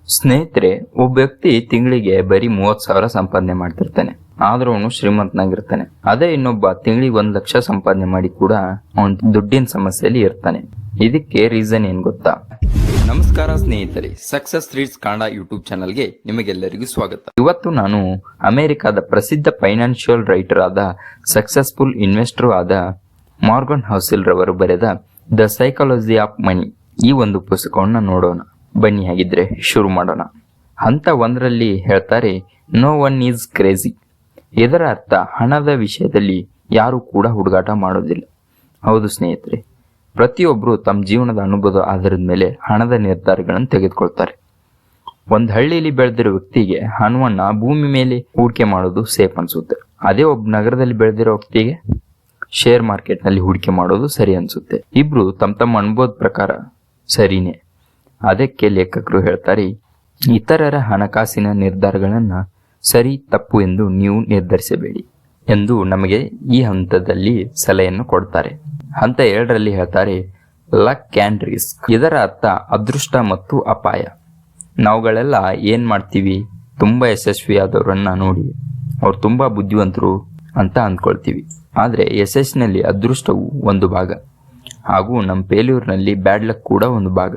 ಸ್ನೇಹಿತರೆ, ಒಬ್ಬ ವ್ಯಕ್ತಿ ತಿಂಗಳಿಗೆ ಬರೀ 30,000 ಸಂಪಾದನೆ ಮಾಡ್ತಿರ್ತಾನೆ, ಆದ್ರೂ ಅವನು ಶ್ರೀಮಂತನಾಗಿರ್ತಾನೆ. ಅದೇ ಇನ್ನೊಬ್ಬ ತಿಂಗಳಿಗೆ 1,00,000 ಸಂಪಾದನೆ ಮಾಡಿ ಕೂಡ ಅವನ್ ದುಡ್ಡಿನ ಸಮಸ್ಯೆಯಲ್ಲಿ ಇರ್ತಾನೆ. ಇದಕ್ಕೆ ರೀಸನ್ ಏನ್ ಗೊತ್ತಾ? ನಮಸ್ಕಾರ ಸ್ನೇಹಿತರೆ, ಸಕ್ಸಸ್ ರೀಡ್ಸ್ ಕನ್ನಡ ಯೂಟ್ಯೂಬ್ ಚಾನಲ್ಗೆ ನಿಮಗೆಲ್ಲರಿಗೂ ಸ್ವಾಗತ. ಇವತ್ತು ನಾನು ಅಮೆರಿಕಾದ ಪ್ರಸಿದ್ಧ ಫೈನಾನ್ಷಿಯಲ್ ರೈಟರ್ ಆದ, ಸಕ್ಸಸ್ಫುಲ್ ಇನ್ವೆಸ್ಟರ್ ಆದ ಮಾರ್ಗನ್ ಹೌಸೆಲ್ ರವರು ಬರೆದ ದ ಸೈಕಾಲಜಿ ಆಫ್ ಮನಿ ಈ ಒಂದು ಪುಸ್ತಕವನ್ನು ನೋಡೋಣ. ಬನ್ನಿ, ಹಾಗಿದ್ರೆ ಶುರು ಮಾಡೋಣ. ಹಂತ 1ರಲ್ಲಿ ಹೇಳ್ತಾರೆ, ನೋ ಒನ್ ಈಸ್ ಕ್ರೇಜಿ. ಇದರ ಅರ್ಥ, ಹಣದ ವಿಷಯದಲ್ಲಿ ಯಾರು ಕೂಡ ಹುಡುಗಾಟ ಮಾಡೋದಿಲ್ಲ. ಹೌದು ಸ್ನೇಹಿತರೆ, ಪ್ರತಿಯೊಬ್ಬರು ತಮ್ಮ ಜೀವನದ ಅನುಭವದ ಆಧಾರದ ಮೇಲೆ ಹಣದ ನಿರ್ಧಾರಗಳನ್ನು ತೆಗೆದುಕೊಳ್ತಾರೆ. ಒಂದು ಹಳ್ಳಿಯಲ್ಲಿ ಬೆಳೆದಿರೋ ವ್ಯಕ್ತಿಗೆ ಹಣವನ್ನ ಭೂಮಿ ಮೇಲೆ ಹೂಡಿಕೆ ಮಾಡೋದು ಸೇಫ್ ಅನ್ಸುತ್ತೆ. ಅದೇ ಒಬ್ಬ ನಗರದಲ್ಲಿ ಬೆಳೆದಿರೋ ವ್ಯಕ್ತಿಗೆ ಶೇರ್ ಮಾರ್ಕೆಟ್ ನಲ್ಲಿ ಹೂಡಿಕೆ ಮಾಡೋದು ಸರಿ ಅನ್ಸುತ್ತೆ. ಇಬ್ರು ತಮ್ಮ ಅನುಭವದ ಪ್ರಕಾರ ಸರಿನೇ. ಅದಕ್ಕೆ ಲೇಖಕರು ಹೇಳ್ತಾರೆ, ಇತರರ ಹಣಕಾಸಿನ ನಿರ್ಧಾರಗಳನ್ನ ಸರಿ ತಪ್ಪು ಎಂದು ನೀವು ನಿರ್ಧರಿಸಬೇಡಿ ಎಂದು ನಮಗೆ ಈ ಹಂತದಲ್ಲಿ ಸಲಹೆಯನ್ನು ಕೊಡ್ತಾರೆ. ಹಂತ 2ರಲ್ಲಿ ಹೇಳ್ತಾರೆ, ಲಕ್ ಆ್ಯಂಡ್ ರಿಸ್ಕ್. ಇದರ ಅರ್ಥ ಅದೃಷ್ಟ ಮತ್ತು ಅಪಾಯ. ನಾವುಗಳೆಲ್ಲ ಏನ್ ಮಾಡ್ತೀವಿ, ತುಂಬಾ ಯಶಸ್ವಿ ಆದವರನ್ನ ನೋಡಿ ಅವ್ರು ತುಂಬಾ ಬುದ್ಧಿವಂತರು ಅಂತ ಅಂದ್ಕೊಳ್ತೀವಿ. ಆದ್ರೆ ಯಶಸ್ಸಿನಲ್ಲಿ ಅದೃಷ್ಟವು ಒಂದು ಭಾಗ, ಹಾಗೂ ನಮ್ಮ ಫೇಲ್ಯೂರ್ನಲ್ಲಿ ಬ್ಯಾಡ್ ಲಕ್ ಕೂಡ ಒಂದು ಭಾಗ.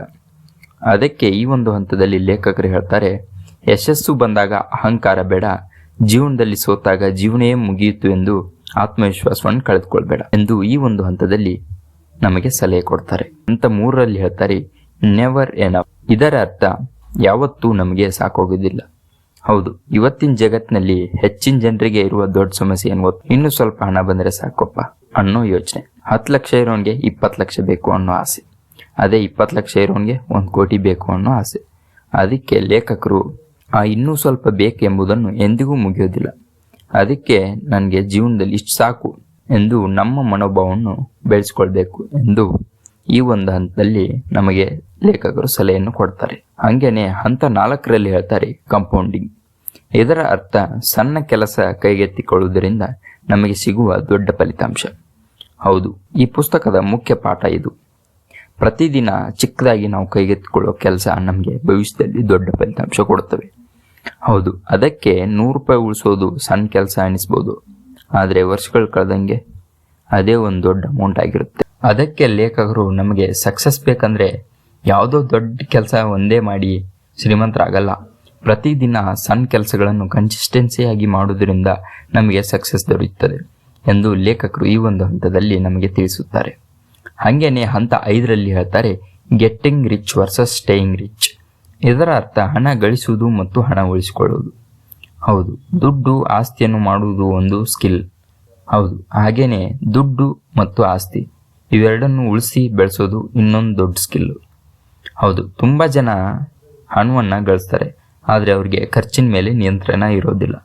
ಅದಕ್ಕೆ ಈ ಒಂದು ಹಂತದಲ್ಲಿ ಲೇಖಕರು ಹೇಳ್ತಾರೆ, ಯಶಸ್ಸು ಬಂದಾಗ ಅಹಂಕಾರ ಬೇಡ, ಜೀವನದಲ್ಲಿ ಸೋತಾಗ ಜೀವನೇ ಮುಗಿಯಿತು ಎಂದು ಆತ್ಮವಿಶ್ವಾಸವನ್ನು ಕಳೆದುಕೊಳ್ಬೇಡ ಎಂದು ಈ ಒಂದು ಹಂತದಲ್ಲಿ ನಮಗೆ ಸಲಹೆ ಕೊಡ್ತಾರೆ. ಹಂತ 3ರಲ್ಲಿ ಹೇಳ್ತಾರೆ, ನೆವರ್ ಎನಫ್. ಇದರ ಅರ್ಥ, ಯಾವತ್ತೂ ನಮಗೆ ಸಾಕೋಗೋದಿಲ್ಲ. ಹೌದು, ಇವತ್ತಿನ ಜಗತ್ತಿನಲ್ಲಿ ಹೆಚ್ಚಿನ ಜನರಿಗೆ ಇರುವ ದೊಡ್ಡ ಸಮಸ್ಯೆ ಏನು ಗೊತ್ತು? ಇನ್ನು ಸ್ವಲ್ಪ ಹಣ ಬಂದರೆ ಸಾಕಪ್ಪ ಅನ್ನೋ ಯೋಚನೆ. 10 ಲಕ್ಷ ಇರೋನ್ಗೆ 20 ಲಕ್ಷ ಬೇಕು ಅನ್ನೋ ಆಸೆ. ಅದೇ 20 ಲಕ್ಷ ಇರೋನ್ಗೆ 1 ಕೋಟಿ ಬೇಕು ಅನ್ನೋ ಆಸೆ. ಅದಕ್ಕೆ ಲೇಖಕರು ಇನ್ನೂ ಸ್ವಲ್ಪ ಬೇಕು ಎಂಬುದನ್ನು ಎಂದಿಗೂ ಮುಗಿಯೋದಿಲ್ಲ. ಅದಕ್ಕೆ ನನಗೆ ಜೀವನದಲ್ಲಿ ಇಷ್ಟು ಸಾಕು ಎಂದು ನಮ್ಮ ಮನೋಭಾವವನ್ನು ಬೆಳೆಸ್ಕೊಳ್ಬೇಕು ಎಂದು ಈ ಒಂದು ಹಂತದಲ್ಲಿ ನಮಗೆ ಲೇಖಕರು ಸಲಹೆಯನ್ನು ಕೊಡ್ತಾರೆ. ಹಂಗೇನೆ ಹಂತ 4ರಲ್ಲಿ ಹೇಳ್ತಾರೆ, ಕಂಪೌಂಡಿಂಗ್. ಇದರ ಅರ್ಥ, ಸಣ್ಣ ಕೆಲಸ ಕೈಗೆತ್ತಿಕೊಳ್ಳುವುದರಿಂದ ನಮಗೆ ಸಿಗುವ ದೊಡ್ಡ ಫಲಿತಾಂಶ. ಹೌದು, ಈ ಪುಸ್ತಕದ ಮುಖ್ಯ ಪಾಠ ಇದು. ಪ್ರತಿದಿನ ಚಿಕ್ಕದಾಗಿ ನಾವು ಕೈಗೆತ್ತಿಕೊಳ್ಳುವ ಕೆಲಸ ನಮಗೆ ಭವಿಷ್ಯದಲ್ಲಿ ದೊಡ್ಡ ಫಲಿತಾಂಶ ಕೊಡುತ್ತವೆ. ಹೌದು, ಅದಕ್ಕೆ 100 ರೂಪಾಯಿ ಉಳಿಸೋದು ಸಣ್ಣ ಕೆಲಸ ಅನಿಸ್ಬೋದು, ಆದರೆ ವರ್ಷಗಳು ಕಳೆದಂಗೆ ಅದೇ ಒಂದು ದೊಡ್ಡ ಅಮೌಂಟ್ ಆಗಿರುತ್ತೆ. ಅದಕ್ಕೆ ಲೇಖಕರು ನಮಗೆ ಸಕ್ಸಸ್ ಬೇಕಂದ್ರೆ ಯಾವುದೋ ದೊಡ್ಡ ಕೆಲಸ ಒಂದೇ ಮಾಡಿ ಶ್ರೀಮಂತರಾಗಲ್ಲ, ಪ್ರತಿದಿನ ಸಣ್ಣ ಕೆಲಸಗಳನ್ನು ಕನ್ಸಿಸ್ಟೆನ್ಸಿಯಾಗಿ ಮಾಡುವುದರಿಂದ ನಮಗೆ ಸಕ್ಸಸ್ ದೊರೆಯುತ್ತದೆ ಎಂದು ಲೇಖಕರು ಈ ಒಂದು ಹಂತದಲ್ಲಿ ನಮಗೆ ತಿಳಿಸುತ್ತಾರೆ. ಹಾಗೇನೆ ಹಂತ 5ರಲ್ಲಿ ಹೇಳ್ತಾರೆ, getting rich versus staying rich. ಇದರ ಅರ್ಥ, ಹಣ ಗಳಿಸುವುದು ಮತ್ತು ಹಣ ಉಳಿಸಿಕೊಳ್ಳುವುದು. ಹೌದು, ದುಡ್ಡು ಆಸ್ತಿಯನ್ನು ಮಾಡುವುದು ಒಂದು ಸ್ಕಿಲ್. ಹೌದು, ಹಾಗೇನೆ ದುಡ್ಡು ಮತ್ತು ಆಸ್ತಿ ಇವೆರಡನ್ನು ಉಳಿಸಿ ಬೆಳೆಸೋದು ಇನ್ನೊಂದು ದೊಡ್ಡ ಸ್ಕಿಲ್. ಹೌದು, ತುಂಬಾ ಜನ ಹಣವನ್ನ ಗಳಿಸ್ತಾರೆ, ಆದ್ರೆ ಅವ್ರಿಗೆ ಖರ್ಚಿನ ಮೇಲೆ ನಿಯಂತ್ರಣ ಇರೋದಿಲ್ಲ.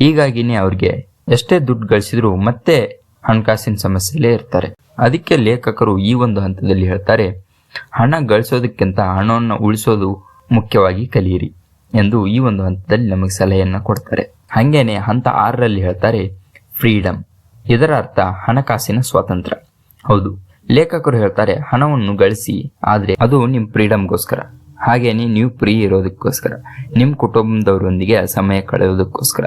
ಹೀಗಾಗಿನೇ ಅವ್ರಿಗೆ ಎಷ್ಟೇ ದುಡ್ಡು ಗಳಿಸಿದ್ರು ಮತ್ತೆ ಹಣಕಾಸಿನ ಸಮಸ್ಯೆಯಲ್ಲೇ ಇರ್ತಾರೆ. ಅದಕ್ಕೆ ಲೇಖಕರು ಈ ಒಂದು ಹಂತದಲ್ಲಿ ಹೇಳ್ತಾರೆ, ಹಣ ಗಳಿಸೋದಕ್ಕಿಂತ ಹಣವನ್ನು ಉಳಿಸೋದು ಮುಖ್ಯವಾಗಿ ಕಲಿಯಿರಿ ಎಂದು ಈ ಒಂದು ಹಂತದಲ್ಲಿ ನಮಗೆ ಸಲಹೆಯನ್ನ ಕೊಡ್ತಾರೆ. ಹಂಗೇನೆ ಹಂತ 6ರಲ್ಲಿ ಹೇಳ್ತಾರೆ, ಫ್ರೀಡಮ್. ಇದರ ಅರ್ಥ, ಹಣಕಾಸಿನ ಸ್ವಾತಂತ್ರ್ಯ. ಹೌದು, ಲೇಖಕರು ಹೇಳ್ತಾರೆ, ಹಣವನ್ನು ಗಳಿಸಿ, ಆದ್ರೆ ಅದು ನಿಮ್ ಫ್ರೀಡಮ್ಗೋಸ್ಕರ, ಹಾಗೇನೆ ನೀವು ಫ್ರೀ ಇರೋದಕ್ಕೋಸ್ಕರ, ನಿಮ್ ಕುಟುಂಬದವರೊಂದಿಗೆ ಸಮಯ ಕಳೆಯೋದಕ್ಕೋಸ್ಕರ,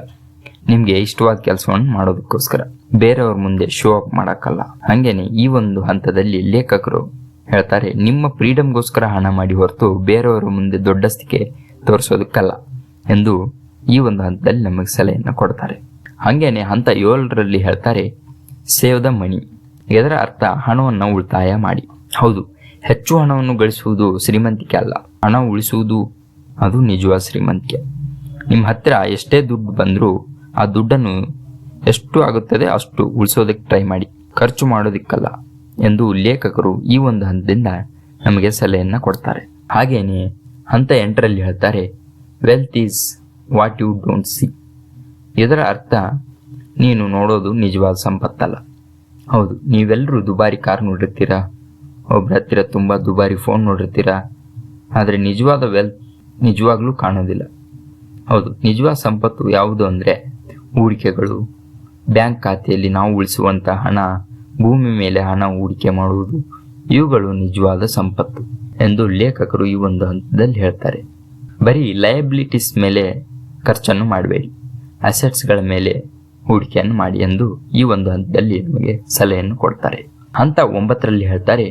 ನಿಮ್ಗೆ ಇಷ್ಟವಾದ ಕೆಲಸವನ್ನು ಮಾಡೋದಕ್ಕೋಸ್ಕರ, ಬೇರೆಯವ್ರ ಮುಂದೆ ಶೋ ಅಪ್ ಮಾಡಕ್ಕಲ್ಲ. ಹಂಗೇನೆ ಈ ಒಂದು ಹಂತದಲ್ಲಿ ಲೇಖಕರು ಹೇಳ್ತಾರೆ, ನಿಮ್ಮ ಫ್ರೀಡಮ್ಗೋಸ್ಕರ ಹಣ ಮಾಡಿ ಹೊರತು ಬೇರೆಯವರ ಮುಂದೆ ದೊಡ್ಡಸ್ತಿಕೆ ತೋರಿಸೋದಕ್ಕಲ್ಲ ಎಂದು ಈ ಒಂದು ಹಂತದಲ್ಲಿ ನಮಗೆ ಸಲಹೆಯನ್ನು ಕೊಡ್ತಾರೆ. ಹಂಗೇನೆ ಹಂತ 7ರಲ್ಲಿ ಹೇಳ್ತಾರೆ, ಸೇವ್ ದ ಮನಿ. ಇದರ ಅರ್ಥ, ಹಣವನ್ನು ಉಳಿತಾಯ ಮಾಡಿ. ಹೌದು, ಹೆಚ್ಚು ಹಣವನ್ನು ಗಳಿಸುವುದು ಶ್ರೀಮಂತಿಕೆ ಅಲ್ಲ, ಹಣ ಉಳಿಸುವುದು ಅದು ನಿಜವಾದ ಶ್ರೀಮಂತಿಕೆ. ನಿಮ್ಮ ಹತ್ತಿರ ಎಷ್ಟೇ ದುಡ್ಡು ಬಂದರೂ ಆ ದುಡ್ಡನ್ನು ಎಷ್ಟು ಆಗುತ್ತದೆ ಅಷ್ಟು ಉಳಿಸೋದಕ್ಕೆ ಟ್ರೈ ಮಾಡಿ, ಖರ್ಚು ಮಾಡೋದಿಕ್ಕಲ್ಲ ಎಂದು ಲೇಖಕರು ಈ ಒಂದು ಹಂತದಿಂದ ನಮಗೆ ಸಲಹೆಯನ್ನ ಕೊಡ್ತಾರೆ. ಹಾಗೇನೆ ಹಂತ 8ರಲ್ಲಿ ಹೇಳ್ತಾರೆ, wealth is what you don't see. ಇದರ ಅರ್ಥ, ನೀನು ನೋಡೋದು ನಿಜವಾದ ಸಂಪತ್ತಲ್ಲ. ಹೌದು, ನೀವೆಲ್ಲರೂ ದುಬಾರಿ ಕಾರ್ ನೋಡಿರ್ತೀರಾ, ಒಬ್ಬರ ಹತ್ತಿರ ತುಂಬಾ ದುಬಾರಿ ಫೋನ್ ನೋಡಿರ್ತೀರಾ, ಆದರೆ ನಿಜವಾದ ವೆಲ್ತ್ ನಿಜವಾಗ್ಲೂ ಕಾಣೋದಿಲ್ಲ. ಹೌದು, ನಿಜವಾದ ಸಂಪತ್ತು ಯಾವುದು ಅಂದ್ರೆ ಹೂಡಿಕೆಗಳು, ಬ್ಯಾಂಕ್ ಖಾತೆಯಲ್ಲಿ ನಾವು ಉಳಿಸುವಂತ ಹಣ, ಭೂಮಿ ಮೇಲೆ ಹಣ ಹೂಡಿಕೆ ಮಾಡುವುದು, ಇವುಗಳು ನಿಜವಾದ ಸಂಪತ್ತು ಎಂದು ಲೇಖಕರು ಈ ಒಂದು ಹಂತದಲ್ಲಿ ಹೇಳ್ತಾರೆ. ಬರೀ ಲಯಬಿಲಿಟೀಸ್ ಮೇಲೆ ಖರ್ಚನ್ನು ಮಾಡಬೇಡಿ, ಅಸೆಟ್ಸ್ಗಳ ಮೇಲೆ ಹೂಡಿಕೆಯನ್ನು ಮಾಡಿ ಎಂದು ಈ ಒಂದು ಹಂತದಲ್ಲಿ ನಮಗೆ ಸಲಹೆಯನ್ನು ಕೊಡ್ತಾರೆ. ಹಂತ 9ರಲ್ಲಿ ಹೇಳ್ತಾರೆ,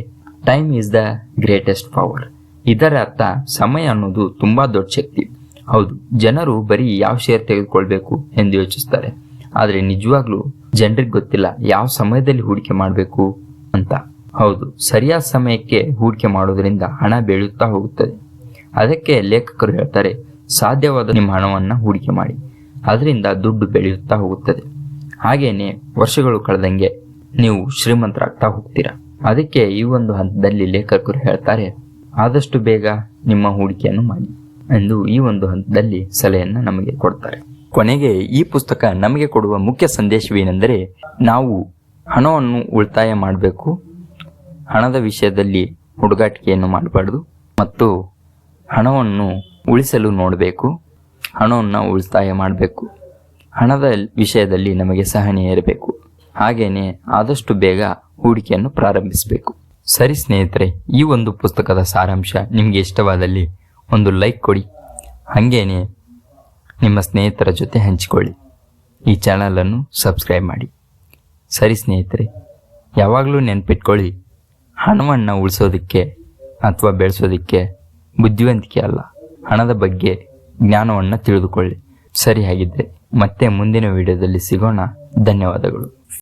time is the greatest power. ಇದರ ಅರ್ಥ ಸಮಯ ಅನ್ನೋದು ತುಂಬಾ ದೊಡ್ಡ ಶಕ್ತಿ. ಹೌದು, ಜನರು ಬರೀ ಯಾವ ಶೇರ್ ತೆಗೆದುಕೊಳ್ಬೇಕು ಎಂದು ಯೋಚಿಸ್ತಾರೆ, ಆದರೆ ನಿಜವಾಗ್ಲೂ ಜನರಿಗೆ ಗೊತ್ತಿಲ್ಲ ಯಾವ ಸಮಯದಲ್ಲಿ ಹೂಡಿಕೆ ಮಾಡಬೇಕು ಅಂತ. ಹೌದು, ಸರಿಯಾದ ಸಮಯಕ್ಕೆ ಹೂಡಿಕೆ ಮಾಡೋದ್ರಿಂದ ಹಣ ಬೆಳೆಯುತ್ತಾ ಹೋಗುತ್ತದೆ. ಅದಕ್ಕೆ ಲೇಖಕರು ಹೇಳ್ತಾರೆ, ಸಾಧ್ಯವಾದ ನಿಮ್ಮ ಹಣವನ್ನ ಹೂಡಿಕೆ ಮಾಡಿ, ಅದರಿಂದ ದುಡ್ಡು ಬೆಳೆಯುತ್ತಾ ಹೋಗುತ್ತದೆ. ಹಾಗೇನೆ ವರ್ಷಗಳು ಕಳೆದಂಗೆ ನೀವು ಶ್ರೀಮಂತರಾಗ್ತಾ ಹೋಗ್ತೀರಾ. ಅದಕ್ಕೆ ಈ ಒಂದು ಹಂತದಲ್ಲಿ ಲೇಖಕರು ಹೇಳ್ತಾರೆ, ಆದಷ್ಟು ಬೇಗ ನಿಮ್ಮ ಹೂಡಿಕೆಯನ್ನು ಮಾಡಿ ಎಂದು ಈ ಒಂದು ಹಂತದಲ್ಲಿ ಸಲಹೆಯನ್ನು ನಮಗೆ ಕೊಡ್ತಾರೆ. ಕೊನೆಗೆ ಈ ಪುಸ್ತಕ ನಮಗೆ ಕೊಡುವ ಮುಖ್ಯ ಸಂದೇಶವೇನೆಂದರೆ, ನಾವು ಹಣವನ್ನು ಉಳಿತಾಯ ಮಾಡಬೇಕು, ಹಣದ ವಿಷಯದಲ್ಲಿ ಹುಡುಗಾಟಿಕೆಯನ್ನು ಮಾಡಬಾರ್ದು ಮತ್ತು ಹಣವನ್ನು ಉಳಿಸಲು ನೋಡಬೇಕು, ಹಣವನ್ನು ಉಳಿತಾಯ ಮಾಡಬೇಕು. ಹಣದ ವಿಷಯದಲ್ಲಿ ನಮಗೆ ಸಹನೆ ಇರಬೇಕು. ಹಾಗೇನೆ ಆದಷ್ಟು ಬೇಗ ಹೂಡಿಕೆಯನ್ನು ಪ್ರಾರಂಭಿಸಬೇಕು. ಸರಿ ಸ್ನೇಹಿತರೆ, ಈ ಒಂದು ಪುಸ್ತಕದ ಸಾರಾಂಶ ನಿಮಗೆ ಇಷ್ಟವಾದಲ್ಲಿ ಒಂದು ಲೈಕ್ ಕೊಡಿ, ಹಾಗೇನೆ ನಿಮ್ಮ ಸ್ನೇಹಿತರ ಜೊತೆ ಹಂಚಿಕೊಳ್ಳಿ. ಈ ಚಾನಲನ್ನು ಸಬ್ಸ್ಕ್ರೈಬ್ ಮಾಡಿ. ಸರಿ ಸ್ನೇಹಿತರೆ, ಯಾವಾಗಲೂ ನೆನಪಿಟ್ಕೊಳ್ಳಿ, ಹಣವನ್ನು ಉಳಿಸೋದಕ್ಕೆ ಅಥವಾ ಬೆಳೆಸೋದಕ್ಕೆ ಬುದ್ಧಿವಂತಿಕೆ ಅಲ್ಲ, ಹಣದ ಬಗ್ಗೆ ಜ್ಞಾನವನ್ನು ತಿಳಿದುಕೊಳ್ಳಿ. ಸರಿ, ಹಾಗಿದ್ರೆ ಮತ್ತೆ ಮುಂದಿನ ವಿಡಿಯೋದಲ್ಲಿ ಸಿಗೋಣ. ಧನ್ಯವಾದಗಳು.